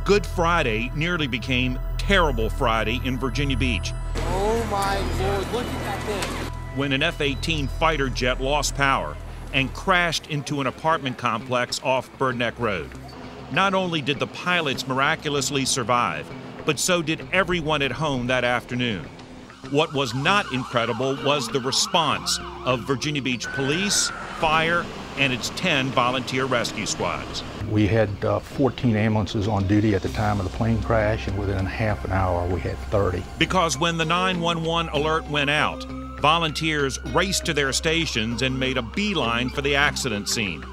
Good Friday nearly became Terrible Friday in Virginia Beach. Oh my Lord, look at that thing. When an F-18 fighter jet lost power and crashed into an apartment complex off Bird Neck Road. Not only did the pilots miraculously survive, but so did everyone at home that afternoon. What was not incredible was the response of Virginia Beach Police, Fire, and its 10 volunteer rescue squads. We had 14 ambulances on duty at the time of the plane crash, and within half an hour we had 30. Because when the 911 alert went out, volunteers raced to their stations and made a beeline for the accident scene.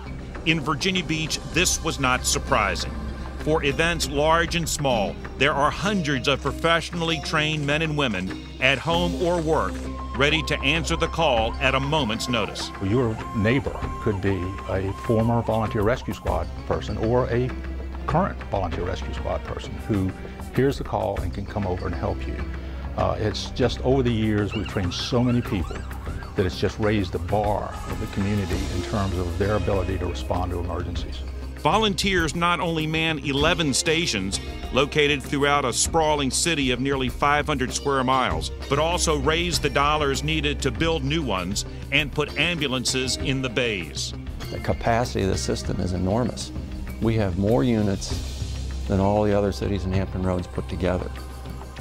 In Virginia Beach, this was not surprising. For events large and small, there are hundreds of professionally trained men and women at home or work ready to answer the call at a moment's notice. Your neighbor could be a former volunteer rescue squad person or a current volunteer rescue squad person who hears the call and can come over and help you. It's just over the years we've trained so many people that it's just raised the bar of the community in terms of their ability to respond to emergencies. Volunteers not only man 11 stations located throughout a sprawling city of nearly 500 square miles, but also raise the dollars needed to build new ones and put ambulances in the bays. The capacity of the system is enormous. We have more units than all the other cities in Hampton Roads put together,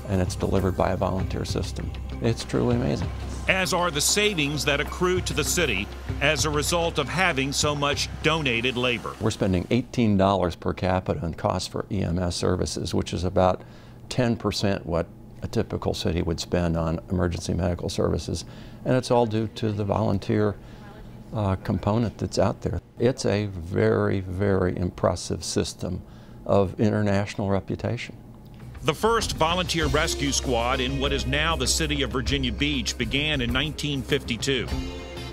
and it's delivered by a volunteer system. It's truly amazing. As are the savings that accrue to the city as a result of having so much donated labor. We're spending $18 per capita on costs for EMS services, which is about 10% what a typical city would spend on emergency medical services, and it's all due to the volunteer component that's out there. It's a very, very impressive system of international reputation. The first volunteer rescue squad in what is now the city of Virginia Beach began in 1952.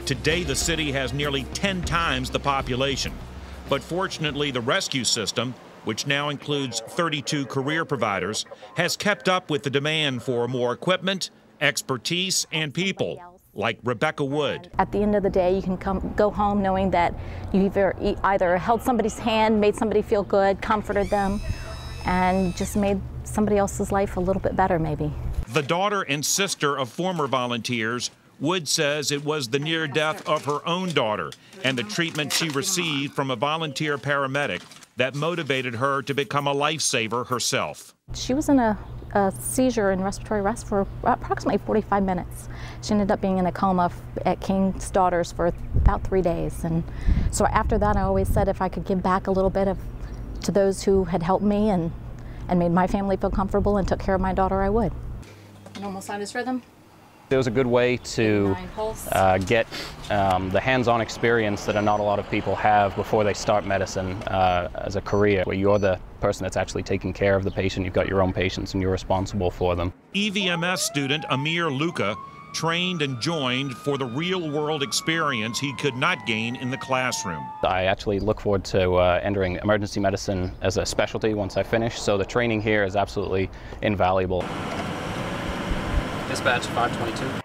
Today, the city has nearly 10 times the population. But fortunately, the rescue system, which now includes 32 career providers, has kept up with the demand for more equipment, expertise, and people, like Rebecca Wood. At the end of the day, you can go home knowing that you either held somebody's hand, made somebody feel good, comforted them, and just made somebody else's life a little bit better, maybe. The daughter and sister of former volunteers, Wood says it was the near death of her own daughter and the treatment she received from a volunteer paramedic that motivated her to become a lifesaver herself. She was in a seizure and respiratory arrest for approximately 45 minutes. She ended up being in a coma at King's Daughters for about 3 days. And so after that, I always said if I could give back a little bit to those who had helped me and made my family feel comfortable and took care of my daughter, I would. Normal sinus rhythm. It was a good way to get the hands-on experience that not a lot of people have before they start medicine as a career, where you're the person that's actually taking care of the patient. You've got your own patients and you're responsible for them. EVMS student Amir Luca trained and joined for the real-world experience he could not gain in the classroom. I actually look forward to entering emergency medicine as a specialty once I finish, so the training here is absolutely invaluable. Dispatch 522.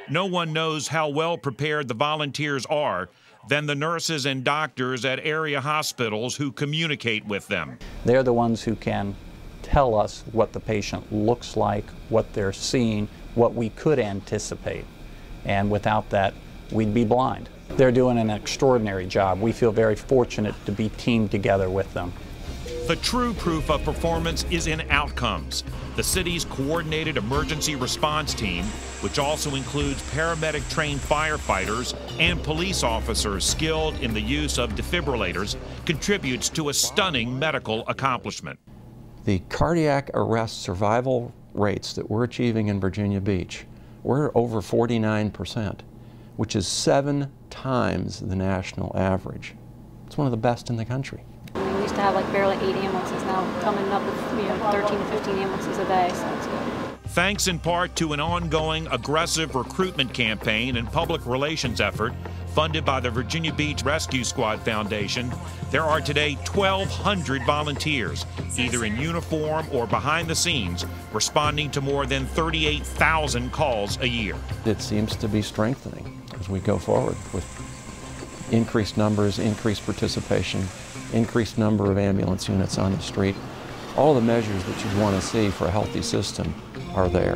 No one knows how well prepared the volunteers are than the nurses and doctors at area hospitals who communicate with them. They're the ones who can tell us what the patient looks like, what they're seeing, what we could anticipate. And without that, we'd be blind. They're doing an extraordinary job. We feel very fortunate to be teamed together with them. The true proof of performance is in outcomes. The city's coordinated emergency response team, which also includes paramedic-trained firefighters and police officers skilled in the use of defibrillators, contributes to a stunning medical accomplishment. The cardiac arrest survival rates that we're achieving in Virginia Beach, we're over 49%, which is 7 times the national average. It's one of the best in the country. We used to have like barely 8 ambulances, now coming up with 13 to 15 ambulances a day, so it's good. Thanks in part to an ongoing aggressive recruitment campaign and public relations effort funded by the Virginia Beach Rescue Squad Foundation, there are today 1,200 volunteers, either in uniform or behind the scenes, responding to more than 38,000 calls a year. It seems to be strengthening as we go forward with increased numbers, increased participation, increased number of ambulance units on the street. All the measures that you want to see for a healthy system are there.